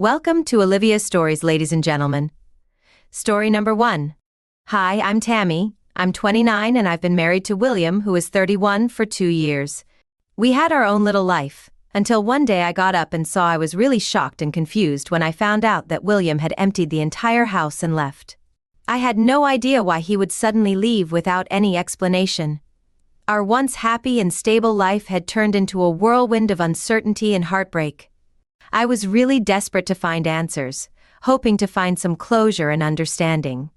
Welcome to Olivia's Stories, ladies and gentlemen. Story number 1. Hi, I'm Tammy. I'm 29 and I've been married to William, who is 31, for 2 years. We had our own little life, until one day I got up and saw I was really shocked and confused when I found out that William had emptied the entire house and left. I had no idea why he would suddenly leave without any explanation. Our once happy and stable life had turned into a whirlwind of uncertainty and heartbreak. I was really desperate to find answers, hoping to find some closure and understanding.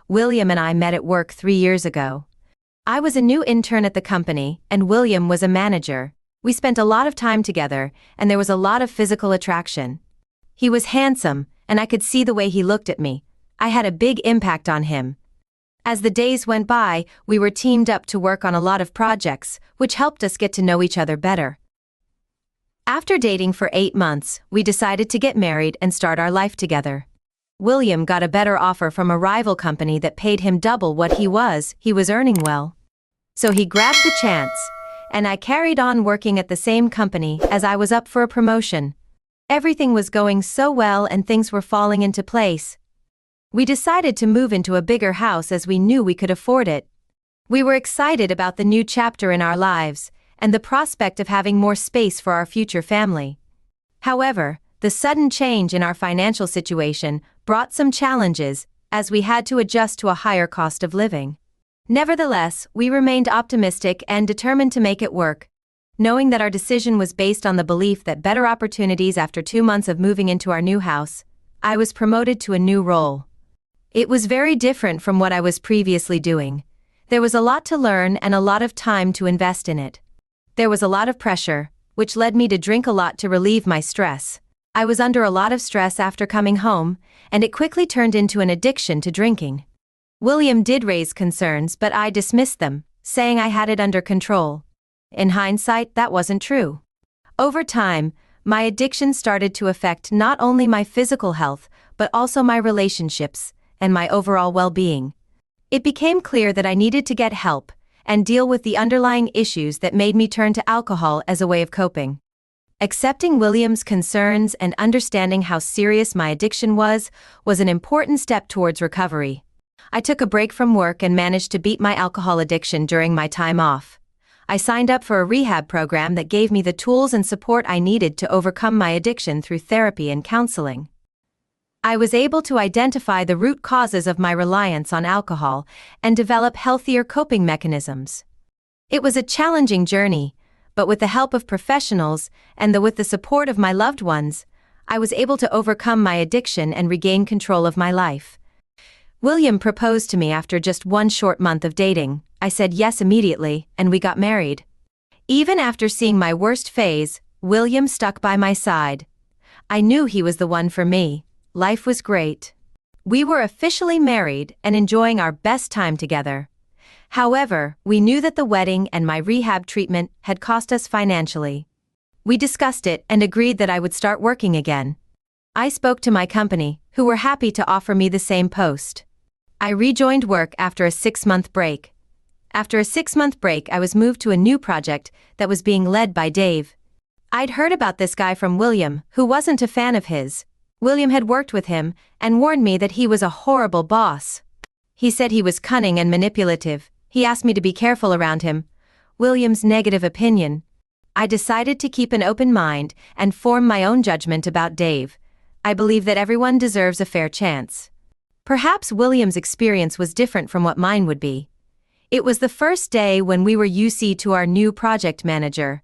William and I met at work 3 years ago. I was a new intern at the company, and William was a manager. We spent a lot of time together, and there was a lot of physical attraction. He was handsome, and I could see the way he looked at me. I had a big impact on him. As the days went by, we were teamed up to work on a lot of projects, which helped us get to know each other better. After dating for 8 months, we decided to get married and start our life together. William got a better offer from a rival company that paid him double what he was earning well. So he grabbed the chance, and I carried on working at the same company as I was up for a promotion. Everything was going so well and things were falling into place. We decided to move into a bigger house as we knew we could afford it. We were excited about the new chapter in our lives, and the prospect of having more space for our future family. However, the sudden change in our financial situation brought some challenges, as we had to adjust to a higher cost of living. Nevertheless, we remained optimistic and determined to make it work, knowing that our decision was based on the belief that better opportunities. After 2 months of moving into our new house, I was promoted to a new role. It was very different from what I was previously doing. There was a lot to learn and a lot of time to invest in it. There was a lot of pressure, which led me to drink a lot to relieve my stress. I was under a lot of stress after coming home, and it quickly turned into an addiction to drinking. William did raise concerns, but I dismissed them, saying I had it under control. In hindsight, that wasn't true. Over time, my addiction started to affect not only my physical health, but also my relationships and my overall well-being. It became clear that I needed to get help and deal with the underlying issues that made me turn to alcohol as a way of coping. Accepting William's concerns and understanding how serious my addiction was an important step towards recovery. I took a break from work and managed to beat my alcohol addiction during my time off. I signed up for a rehab program that gave me the tools and support I needed to overcome my addiction through therapy and counseling. I was able to identify the root causes of my reliance on alcohol and develop healthier coping mechanisms. It was a challenging journey, but with the help of professionals and with the support of my loved ones, I was able to overcome my addiction and regain control of my life. William proposed to me after just 1 short month of dating. I said yes immediately, and we got married. Even after seeing my worst phase, William stuck by my side. I knew he was the one for me. Life was great. We were officially married and enjoying our best time together. However, we knew that the wedding and my rehab treatment had cost us financially. We discussed it and agreed that I would start working again. I spoke to my company, who were happy to offer me the same post. I rejoined work after a 6-month break. After a 6-month break, I was moved to a new project that was being led by Dave. I'd heard about this guy from William, who wasn't a fan of his. William had worked with him and warned me that he was a horrible boss. He said he was cunning and manipulative. He asked me to be careful around him. William's negative opinion. I decided to keep an open mind and form my own judgment about Dave. I believe that everyone deserves a fair chance. Perhaps William's experience was different from what mine would be. It was the first day when we were UC to our new project manager.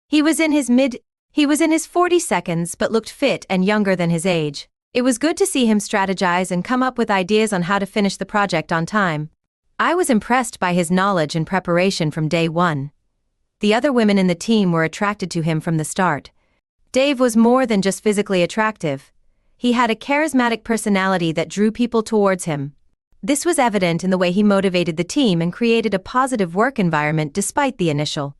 He was in his 40s but looked fit and younger than his age. It was good to see him strategize and come up with ideas on how to finish the project on time. I was impressed by his knowledge and preparation from day one. The other women in the team were attracted to him from the start. Dave was more than just physically attractive. He had a charismatic personality that drew people towards him. This was evident in the way he motivated the team and created a positive work environment despite the initial.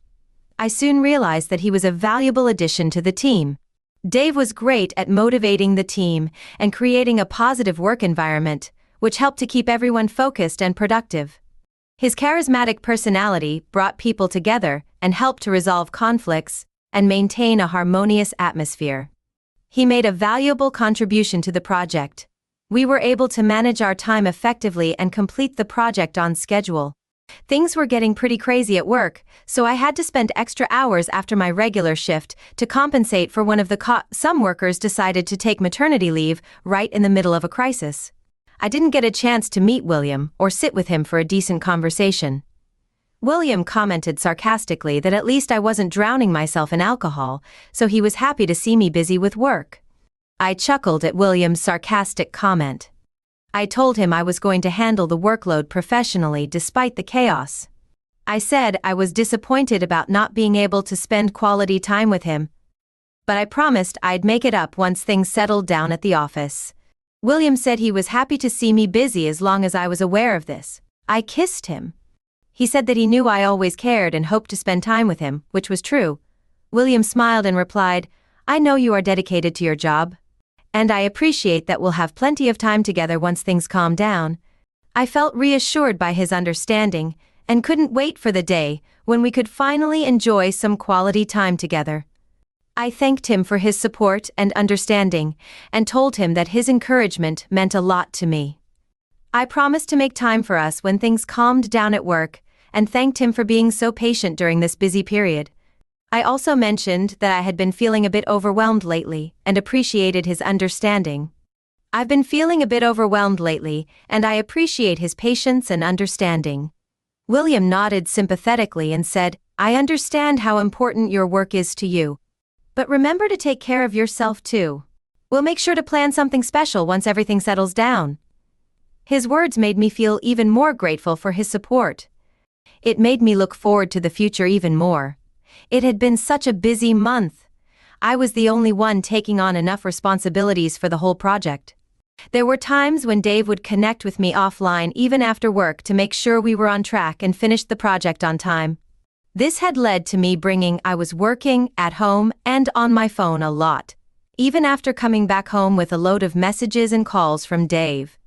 I soon realized that he was a valuable addition to the team. Dave was great at motivating the team and creating a positive work environment, which helped to keep everyone focused and productive. His charismatic personality brought people together and helped to resolve conflicts and maintain a harmonious atmosphere. He made a valuable contribution to the project. We were able to manage our time effectively and complete the project on schedule. Things were getting pretty crazy at work, so I had to spend extra hours after my regular shift to compensate for one of some workers decided to take maternity leave right in the middle of a crisis. I didn't get a chance to meet William or sit with him for a decent conversation. William commented sarcastically that at least I wasn't drowning myself in alcohol, so he was happy to see me busy with work. I chuckled at William's sarcastic comment. I told him I was going to handle the workload professionally despite the chaos. I said I was disappointed about not being able to spend quality time with him, but I promised I'd make it up once things settled down at the office. William said he was happy to see me busy as long as I was aware of this. I kissed him. He said that he knew I always cared and hoped to spend time with him, which was true. William smiled and replied, "I know you are dedicated to your job, and I appreciate that we'll have plenty of time together once things calm down." I felt reassured by his understanding and couldn't wait for the day when we could finally enjoy some quality time together. I thanked him for his support and understanding and told him that his encouragement meant a lot to me. I promised to make time for us when things calmed down at work and thanked him for being so patient during this busy period. I also mentioned that I had been feeling a bit overwhelmed lately and appreciated his understanding. "I've been feeling a bit overwhelmed lately, and I appreciate his patience and understanding." William nodded sympathetically and said, "I understand how important your work is to you. But remember to take care of yourself too. We'll make sure to plan something special once everything settles down." His words made me feel even more grateful for his support. It made me look forward to the future even more. It had been such a busy month. I was the only one taking on enough responsibilities for the whole project. There were times when Dave would connect with me offline even after work to make sure we were on track and finished the project on time. This had led to me I was working at home and on my phone a lot, even after coming back home with a load of messages and calls from Dave.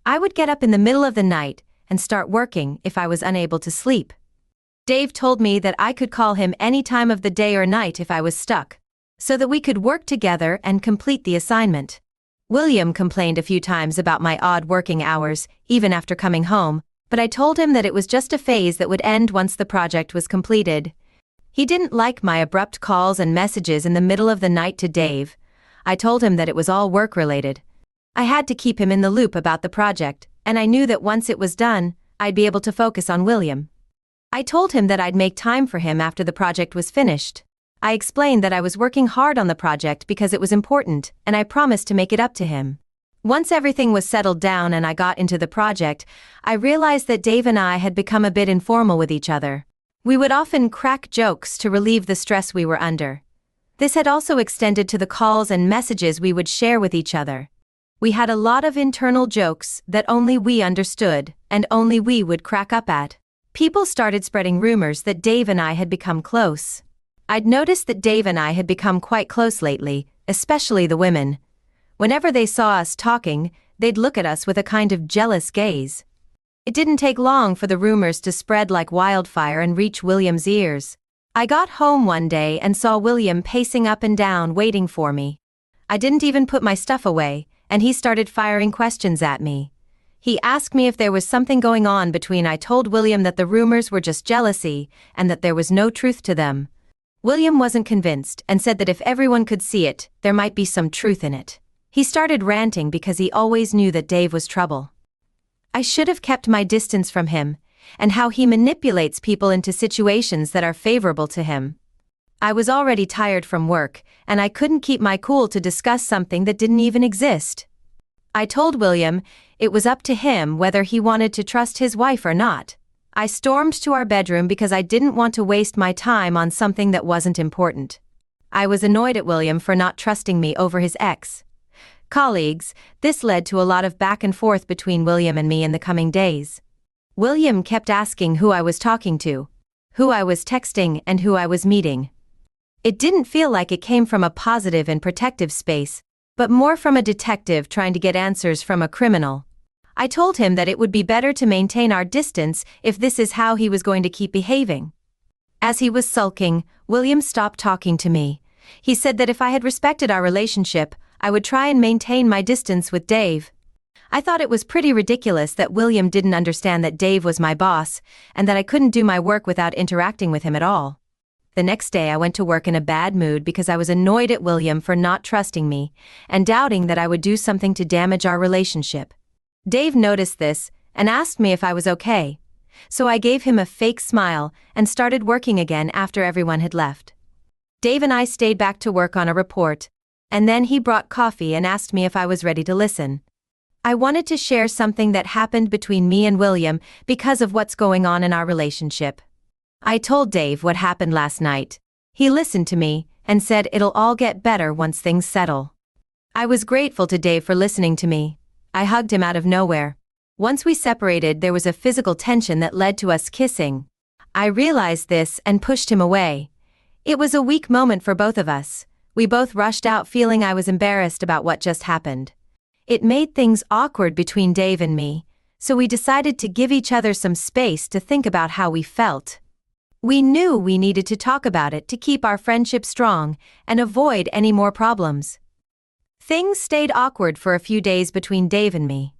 I would get up in the middle of the night and start working if I was unable to sleep. Dave told me that I could call him any time of the day or night if I was stuck, so that we could work together and complete the assignment. William complained a few times about my odd working hours, even after coming home, but I told him that it was just a phase that would end once the project was completed. He didn't like my abrupt calls and messages in the middle of the night to Dave. I told him that it was all work-related. I had to keep him in the loop about the project, and I knew that once it was done, I'd be able to focus on William. I told him that I'd make time for him after the project was finished. I explained that I was working hard on the project because it was important, and I promised to make it up to him. Once everything was settled down and I got into the project, I realized that Dave and I had become a bit informal with each other. We would often crack jokes to relieve the stress we were under. This had also extended to the calls and messages we would share with each other. We had a lot of internal jokes that only we understood and only we would crack up at. People started spreading rumors that Dave and I had become close. I'd noticed that Dave and I had become quite close lately, especially the women. Whenever they saw us talking, they'd look at us with a kind of jealous gaze. It didn't take long for the rumors to spread like wildfire and reach William's ears. I got home one day and saw William pacing up and down waiting for me. I didn't even put my stuff away, and he started firing questions at me. He asked me if there was something going on between. I told William that the rumors were just jealousy and that there was no truth to them. William wasn't convinced and said that if everyone could see it, there might be some truth in it. He started ranting because he always knew that Dave was trouble. I should have kept my distance from him, and how he manipulates people into situations that are favorable to him. I was already tired from work, and I couldn't keep my cool to discuss something that didn't even exist. I told William it was up to him whether he wanted to trust his wife or not. I stormed to our bedroom because I didn't want to waste my time on something that wasn't important. I was annoyed at William for not trusting me over his ex-colleagues. This led to a lot of back and forth between William and me in the coming days. William kept asking who I was talking to, who I was texting, and who I was meeting. It didn't feel like it came from a positive and protective space, but more from a detective trying to get answers from a criminal. I told him that it would be better to maintain our distance if this is how he was going to keep behaving. As he was sulking, William stopped talking to me, He said that if I had respected our relationship, I would try and maintain my distance with Dave. I thought it was pretty ridiculous that William didn't understand that Dave was my boss and that I couldn't do my work without interacting with him at all. The next day I went to work in a bad mood because I was annoyed at William for not trusting me and doubting that I would do something to damage our relationship. Dave noticed this and asked me if I was okay, so I gave him a fake smile and started working again after everyone had left. Dave and I stayed back to work on a report, and then he brought coffee and asked me if I was ready to listen. I wanted to share something that happened between me and William because of what's going on in our relationship. I told Dave what happened last night. He listened to me and said it'll all get better once things settle. I was grateful to Dave for listening to me. I hugged him out of nowhere. Once we separated, there was a physical tension that led to us kissing. I realized this and pushed him away. It was a weak moment for both of us. We both rushed out feeling I was embarrassed about what just happened. It made things awkward between Dave and me, so we decided to give each other some space to think about how we felt. We knew we needed to talk about it to keep our friendship strong and avoid any more problems. Things stayed awkward for a few days between Dave and me.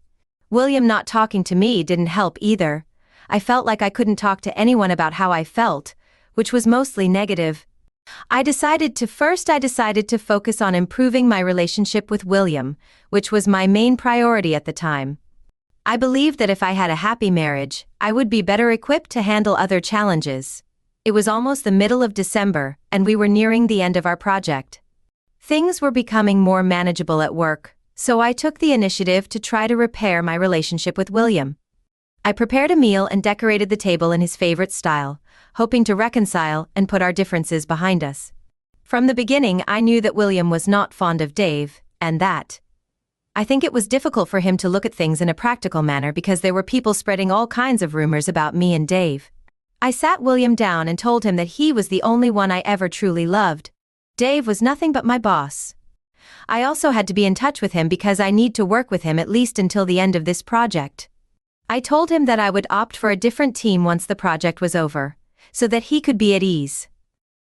William not talking to me didn't help either. I felt like I couldn't talk to anyone about how I felt, which was mostly negative. I decided to focus on improving my relationship with William, which was my main priority at the time. I believed that if I had a happy marriage, I would be better equipped to handle other challenges. It was almost the middle of December, and we were nearing the end of our project. Things were becoming more manageable at work, so I took the initiative to try to repair my relationship with William. I prepared a meal and decorated the table in his favorite style, hoping to reconcile and put our differences behind us. From the beginning, I knew that William was not fond of Dave, and that I think it was difficult for him to look at things in a practical manner because there were people spreading all kinds of rumors about me and Dave. I sat William down and told him that he was the only one I ever truly loved. Dave was nothing but my boss. I also had to be in touch with him because I need to work with him at least until the end of this project. I told him that I would opt for a different team once the project was over, so that he could be at ease.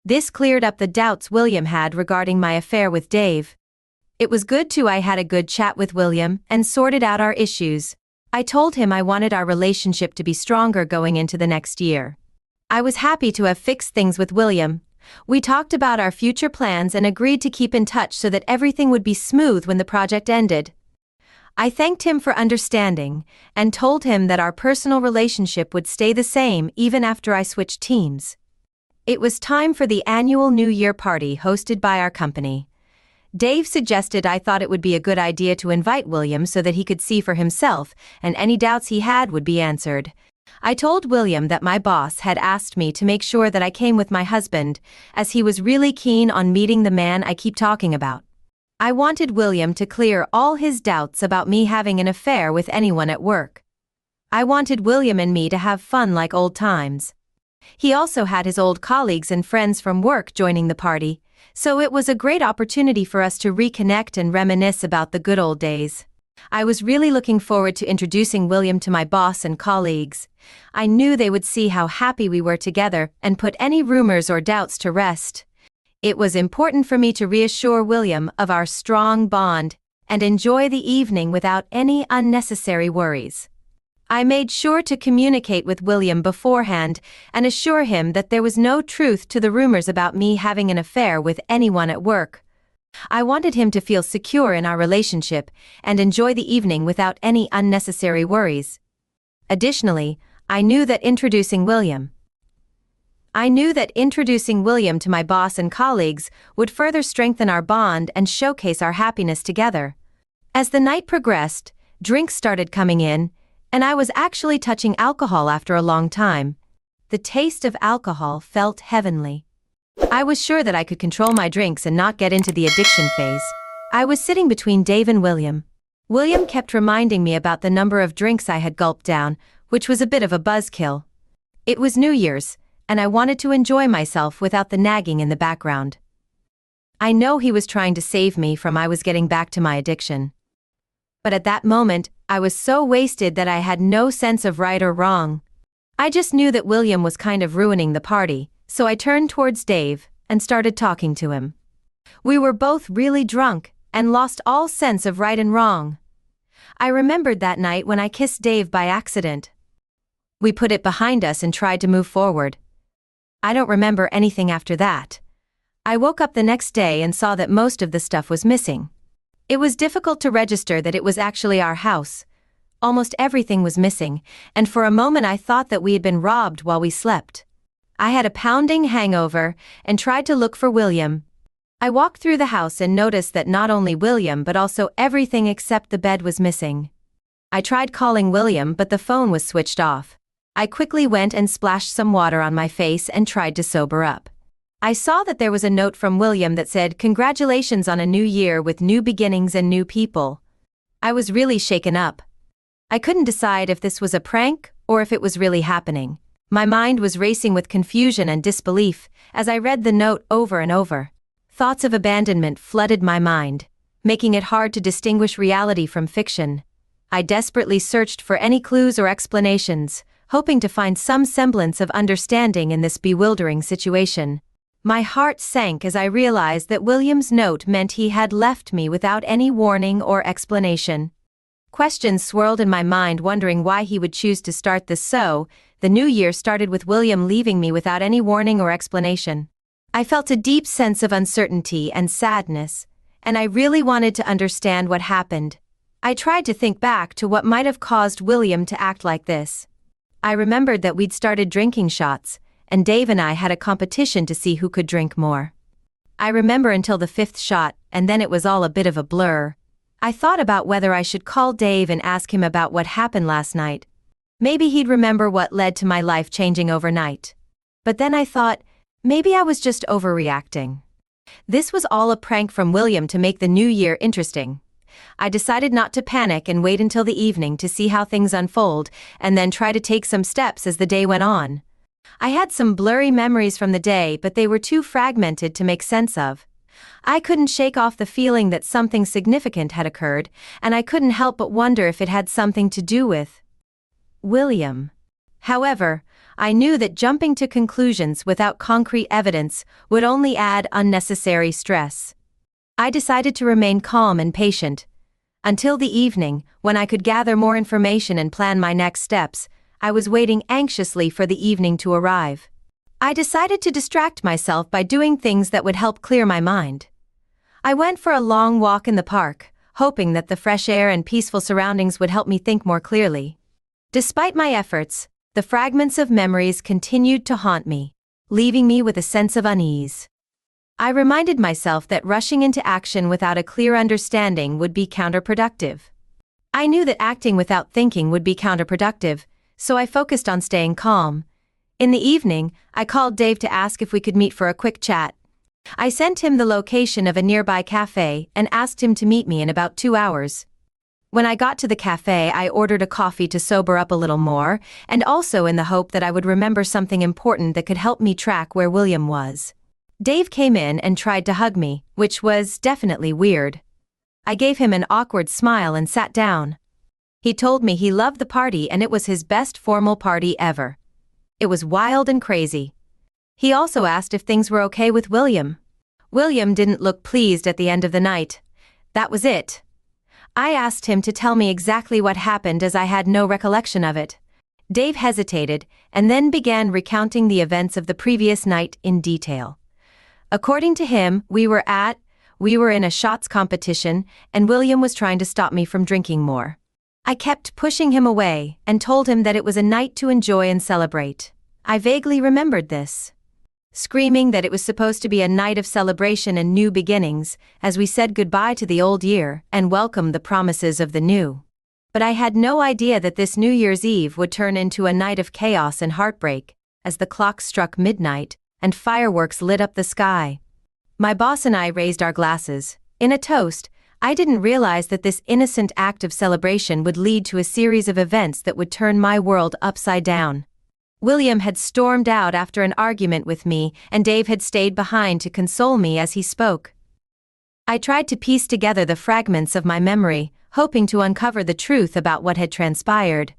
This cleared up the doubts William had regarding my affair with Dave. It was good too. I had a good chat with William and sorted out our issues. I told him I wanted our relationship to be stronger going into the next year. I was happy to have fixed things with William. We talked about our future plans and agreed to keep in touch so that everything would be smooth when the project ended. I thanked him for understanding and told him that our personal relationship would stay the same even after I switched teams. It was time for the annual New Year party hosted by our company. Dave suggested I thought it would be a good idea to invite William so that he could see for himself and any doubts he had would be answered. I told William that my boss had asked me to make sure that I came with my husband, as he was really keen on meeting the man I keep talking about. I wanted William to clear all his doubts about me having an affair with anyone at work. I wanted William and me to have fun like old times. He also had his old colleagues and friends from work joining the party, so it was a great opportunity for us to reconnect and reminisce about the good old days. I was really looking forward to introducing William to my boss and colleagues. I knew they would see how happy we were together and put any rumors or doubts to rest. It was important for me to reassure William of our strong bond and enjoy the evening without any unnecessary worries. I made sure to communicate with William beforehand and assure him that there was no truth to the rumors about me having an affair with anyone at work. I wanted him to feel secure in our relationship and enjoy the evening without any unnecessary worries. Additionally, I knew that introducing William to my boss and colleagues would further strengthen our bond and showcase our happiness together. As the night progressed, drinks started coming in, and I was actually touching alcohol after a long time. The taste of alcohol felt heavenly. I was sure that I could control my drinks and not get into the addiction phase. I was sitting between Dave and William. William kept reminding me about the number of drinks I had gulped down, which was a bit of a buzzkill. It was New Year's, and I wanted to enjoy myself without the nagging in the background. I know he was trying to save me from I was getting back to my addiction. But at that moment, I was so wasted that I had no sense of right or wrong. I just knew that William was kind of ruining the party, so I turned towards Dave and started talking to him. We were both really drunk and lost all sense of right and wrong. I remembered that night when I kissed Dave by accident. We put it behind us and tried to move forward. I don't remember anything after that. I woke up the next day and saw that most of the stuff was missing. It was difficult to register that it was actually our house. Almost everything was missing, and for a moment I thought that we had been robbed while we slept. I had a pounding hangover and tried to look for William. I walked through the house and noticed that not only William but also everything except the bed was missing. I tried calling William but the phone was switched off. I quickly went and splashed some water on my face and tried to sober up. I saw that there was a note from William that said, "Congratulations on a new year with new beginnings and new people." I was really shaken up. I couldn't decide if this was a prank or if it was really happening. My mind was racing with confusion and disbelief as I read the note over and over. Thoughts of abandonment flooded my mind, making it hard to distinguish reality from fiction. I desperately searched for any clues or explanations, hoping to find some semblance of understanding in this bewildering situation. My heart sank as I realized that William's note meant he had left me without any warning or explanation. Questions swirled in my mind, wondering why he would choose to start this so. The new year started with William leaving me without any warning or explanation. I felt a deep sense of uncertainty and sadness, and I really wanted to understand what happened. I tried to think back to what might have caused William to act like this. I remembered that we'd started drinking shots, and Dave and I had a competition to see who could drink more. I remember until the 5th shot, and then it was all a bit of a blur. I thought about whether I should call Dave and ask him about what happened last night. Maybe he'd remember what led to my life changing overnight. But then I thought, maybe I was just overreacting. This was all a prank from William to make the new year interesting. I decided not to panic and wait until the evening to see how things unfold, and then try to take some steps as the day went on. I had some blurry memories from the day, but they were too fragmented to make sense of. I couldn't shake off the feeling that something significant had occurred, and I couldn't help but wonder if it had something to do with William. However, I knew that jumping to conclusions without concrete evidence would only add unnecessary stress. I decided to remain calm and patient. Until the evening, when I could gather more information and plan my next steps, I was waiting anxiously for the evening to arrive. I decided to distract myself by doing things that would help clear my mind. I went for a long walk in the park, hoping that the fresh air and peaceful surroundings would help me think more clearly. Despite my efforts, the fragments of memories continued to haunt me, leaving me with a sense of unease. I reminded myself that rushing into action without a clear understanding would be counterproductive. I knew that acting without thinking would be counterproductive, so I focused on staying calm. In the evening, I called Dave to ask if we could meet for a quick chat. I sent him the location of a nearby cafe and asked him to meet me in about 2 hours. When I got to the cafe, I ordered a coffee to sober up a little more, and also in the hope that I would remember something important that could help me track where William was. Dave came in and tried to hug me, which was definitely weird. I gave him an awkward smile and sat down. He told me he loved the party and it was his best formal party ever. It was wild and crazy. He also asked if things were okay with William. William didn't look pleased at the end of the night. That was it. I asked him to tell me exactly what happened as I had no recollection of it. Dave hesitated and then began recounting the events of the previous night in detail. According to him, we were in a shots competition and William was trying to stop me from drinking more. I kept pushing him away and told him that it was a night to enjoy and celebrate. I vaguely remembered this. Screaming that it was supposed to be a night of celebration and new beginnings, as we said goodbye to the old year and welcomed the promises of the new. But I had no idea that this New Year's Eve would turn into a night of chaos and heartbreak, as the clock struck midnight and fireworks lit up the sky. My boss and I raised our glasses. In a toast, I didn't realize that this innocent act of celebration would lead to a series of events that would turn my world upside down. William had stormed out after an argument with me, and Dave had stayed behind to console me as he spoke. I tried to piece together the fragments of my memory, hoping to uncover the truth about what had transpired.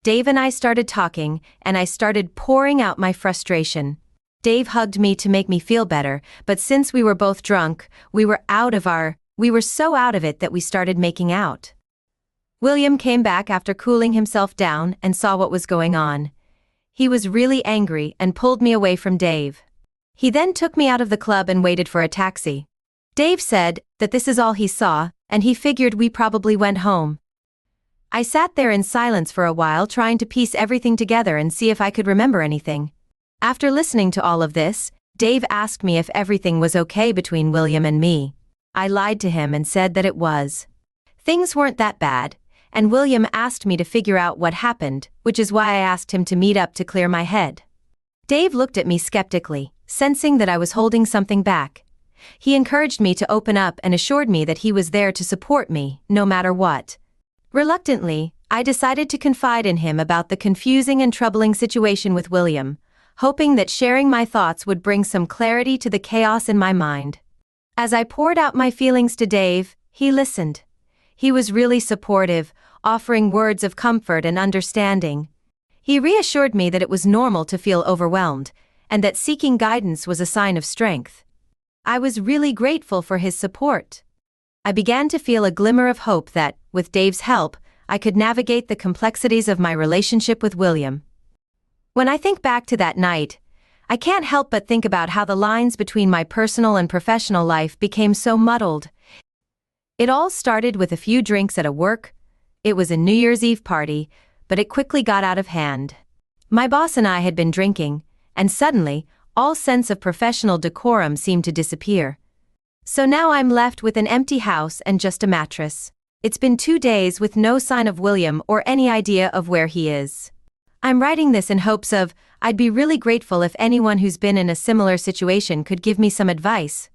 Dave and I started talking, and I started pouring out my frustration. Dave hugged me to make me feel better, but since we were both drunk, we were so out of it that we started making out. William came back after cooling himself down and saw what was going on. He was really angry and pulled me away from Dave. He then took me out of the club and waited for a taxi. Dave said that this is all he saw, and he figured we probably went home. I sat there in silence for a while trying to piece everything together and see if I could remember anything. After listening to all of this, Dave asked me if everything was okay between William and me. I lied to him and said that it was. Things weren't that bad, and William asked me to figure out what happened, which is why I asked him to meet up to clear my head. Dave looked at me skeptically, sensing that I was holding something back. He encouraged me to open up and assured me that he was there to support me, no matter what. Reluctantly, I decided to confide in him about the confusing and troubling situation with William, hoping that sharing my thoughts would bring some clarity to the chaos in my mind. As I poured out my feelings to Dave, he listened. He was really supportive, offering words of comfort and understanding. He reassured me that it was normal to feel overwhelmed, and that seeking guidance was a sign of strength. I was really grateful for his support. I began to feel a glimmer of hope that, with Dave's help, I could navigate the complexities of my relationship with William. When I think back to that night, I can't help but think about how the lines between my personal and professional life became so muddled. It all started with a few drinks at a work. It was a New Year's Eve party, but it quickly got out of hand. My boss and I had been drinking, and suddenly, all sense of professional decorum seemed to disappear. So now I'm left with an empty house and just a mattress. It's been 2 days with no sign of William or any idea of where he is. I'm writing this in hopes of, I'd be really grateful if anyone who's been in a similar situation could give me some advice.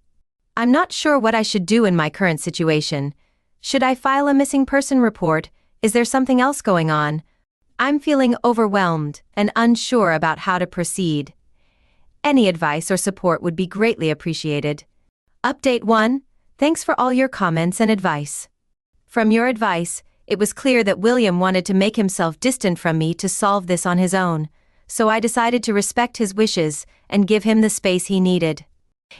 I'm not sure what I should do in my current situation. Should I file a missing person report? Is there something else going on? I'm feeling overwhelmed and unsure about how to proceed. Any advice or support would be greatly appreciated. Update 1. Thanks for all your comments and advice. From your advice, it was clear that William wanted to make himself distant from me to solve this on his own, so I decided to respect his wishes and give him the space he needed.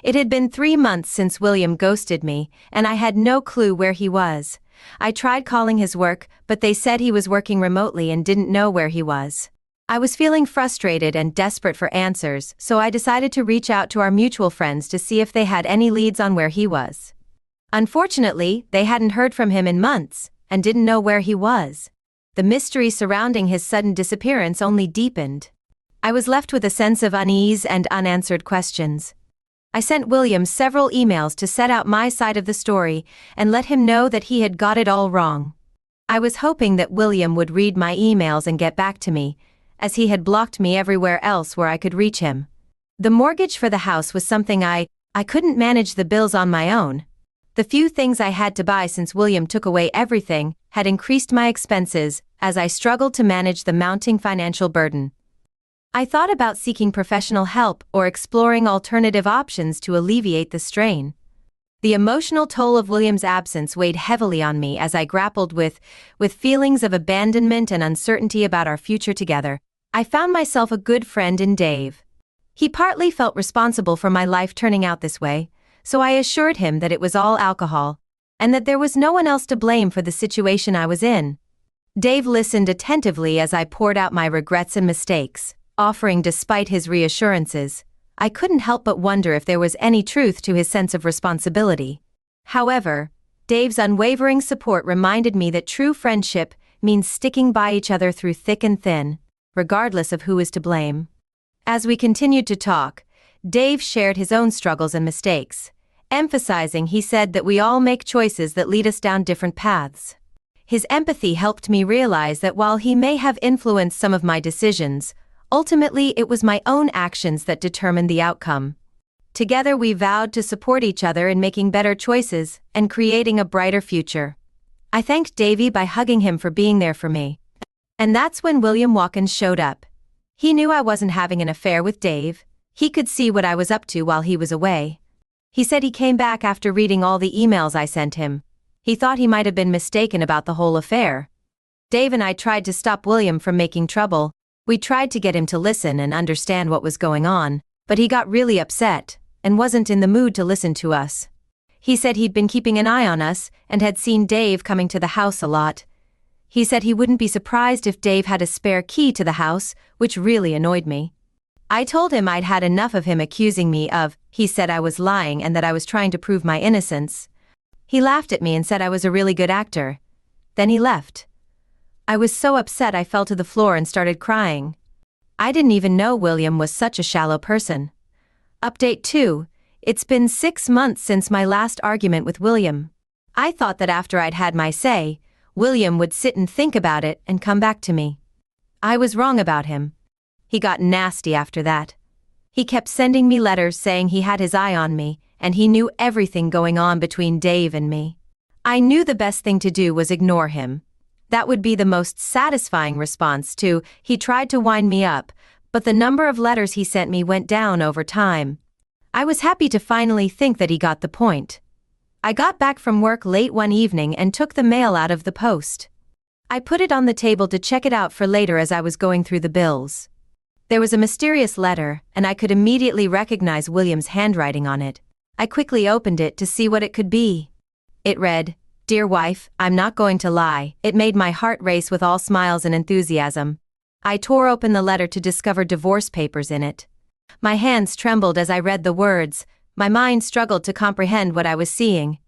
It had been 3 months since William ghosted me, and I had no clue where he was. I tried calling his work, but they said he was working remotely and didn't know where he was. I was feeling frustrated and desperate for answers, so I decided to reach out to our mutual friends to see if they had any leads on where he was. Unfortunately, they hadn't heard from him in months, and didn't know where he was. The mystery surrounding his sudden disappearance only deepened. I was left with a sense of unease and unanswered questions. I sent William several emails to set out my side of the story and let him know that he had got it all wrong. I was hoping that William would read my emails and get back to me, as he had blocked me everywhere else where I could reach him. The mortgage for the house was something I couldn't manage the bills on my own. The few things I had to buy since William took away everything had increased my expenses as I struggled to manage the mounting financial burden. I thought about seeking professional help or exploring alternative options to alleviate the strain. The emotional toll of William's absence weighed heavily on me as I grappled with feelings of abandonment and uncertainty about our future together. I found myself a good friend in Dave. He partly felt responsible for my life turning out this way, so I assured him that it was all alcohol, and that there was no one else to blame for the situation I was in. Dave listened attentively as I poured out my regrets and mistakes, offering despite his reassurances. I couldn't help but wonder if there was any truth to his sense of responsibility. However, Dave's unwavering support reminded me that true friendship means sticking by each other through thick and thin, regardless of who is to blame. As we continued to talk, Dave shared his own struggles and mistakes, emphasizing he said that we all make choices that lead us down different paths. His empathy helped me realize that while he may have influenced some of my decisions, ultimately it was my own actions that determined the outcome. Together we vowed to support each other in making better choices and creating a brighter future. I thanked Davey by hugging him for being there for me. And that's when William Watkins showed up. He knew I wasn't having an affair with Dave. He could see what I was up to while he was away. He said he came back after reading all the emails I sent him. He thought he might have been mistaken about the whole affair. Dave and I tried to stop William from making trouble. We tried to get him to listen and understand what was going on, But he got really upset and wasn't in the mood to listen to us. He said he'd been keeping an eye on us and had seen Dave coming to the house a lot. He said he wouldn't be surprised if Dave had a spare key to the house, which really annoyed me. I told him I'd had enough of him accusing me of, he said I was lying and that I was trying to prove my innocence. He laughed at me and said I was a really good actor. Then he left. I was so upset I fell to the floor and started crying. I didn't even know William was such a shallow person. Update 2. It's been 6 months since my last argument with William. I thought that after I'd had my say, William would sit and think about it and come back to me. I was wrong about him. He got nasty after that. He kept sending me letters saying he had his eye on me, and he knew everything going on between Dave and me. I knew the best thing to do was ignore him. That would be the most satisfying response to, he tried to wind me up, but the number of letters he sent me went down over time. I was happy to finally think that he got the point. I got back from work late one evening and took the mail out of the post. I put it on the table to check it out for later as I was going through the bills. There was a mysterious letter, and I could immediately recognize William's handwriting on it. I quickly opened it to see what it could be. It read, "Dear wife, I'm not going to lie." It made my heart race with all smiles and enthusiasm. I tore open the letter to discover divorce papers in it. My hands trembled as I read the words. My mind struggled to comprehend what I was seeing.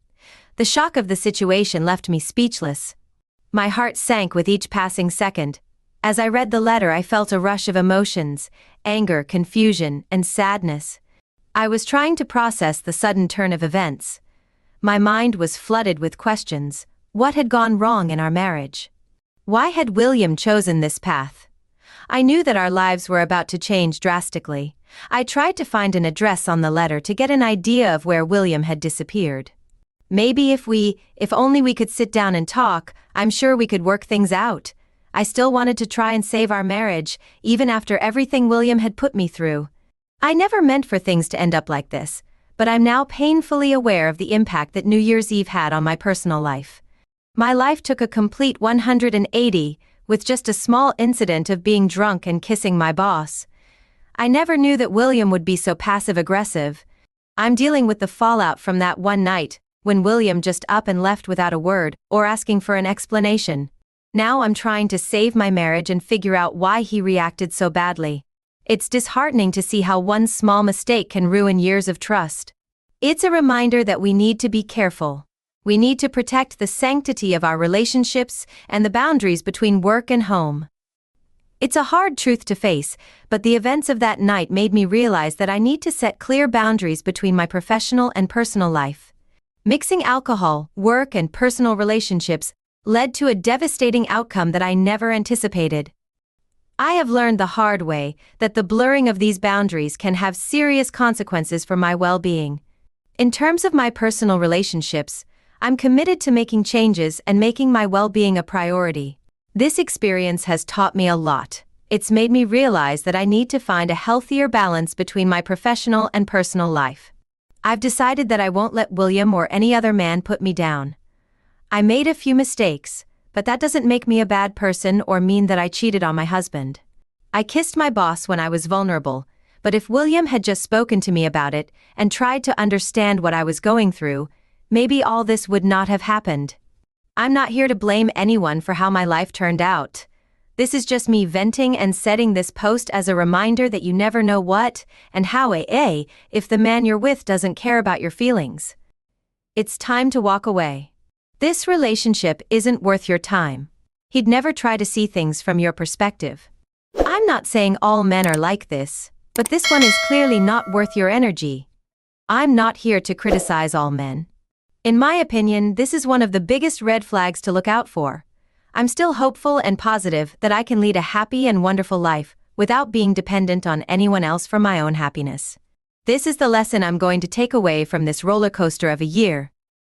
The shock of the situation left me speechless. My heart sank with each passing second. As I read the letter, I felt a rush of emotions, anger, confusion, and sadness. I was trying to process the sudden turn of events. My mind was flooded with questions. What had gone wrong in our marriage? Why had William chosen this path? I knew that our lives were about to change drastically. I tried to find an address on the letter to get an idea of where William had disappeared. Maybe if only we could sit down and talk, I'm sure we could work things out. I still wanted to try and save our marriage, even after everything William had put me through. I never meant for things to end up like this, but I'm now painfully aware of the impact that New Year's Eve had on my personal life. My life took a complete 180, with just a small incident of being drunk and kissing my boss. I never knew that William would be so passive-aggressive. I'm dealing with the fallout from that one night, when William just up and left without a word, or asking for an explanation. Now I'm trying to save my marriage and figure out why he reacted so badly. It's disheartening to see how one small mistake can ruin years of trust. It's a reminder that we need to be careful. We need to protect the sanctity of our relationships and the boundaries between work and home. It's a hard truth to face, but the events of that night made me realize that I need to set clear boundaries between my professional and personal life. Mixing alcohol, work, and personal relationships led to a devastating outcome that I never anticipated. I have learned the hard way that the blurring of these boundaries can have serious consequences for my well-being. In terms of my personal relationships, I'm committed to making changes and making my well-being a priority. This experience has taught me a lot. It's made me realize that I need to find a healthier balance between my professional and personal life. I've decided that I won't let William or any other man put me down. I made a few mistakes, but that doesn't make me a bad person or mean that I cheated on my husband. I kissed my boss when I was vulnerable, but if William had just spoken to me about it and tried to understand what I was going through, maybe all this would not have happened. I'm not here to blame anyone for how my life turned out. This is just me venting and setting this post as a reminder that you never know what and how if the man you're with doesn't care about your feelings. It's time to walk away. This relationship isn't worth your time. He'd never try to see things from your perspective. I'm not saying all men are like this, but this one is clearly not worth your energy. I'm not here to criticize all men. In my opinion, this is one of the biggest red flags to look out for. I'm still hopeful and positive that I can lead a happy and wonderful life without being dependent on anyone else for my own happiness. This is the lesson I'm going to take away from this roller coaster of a year.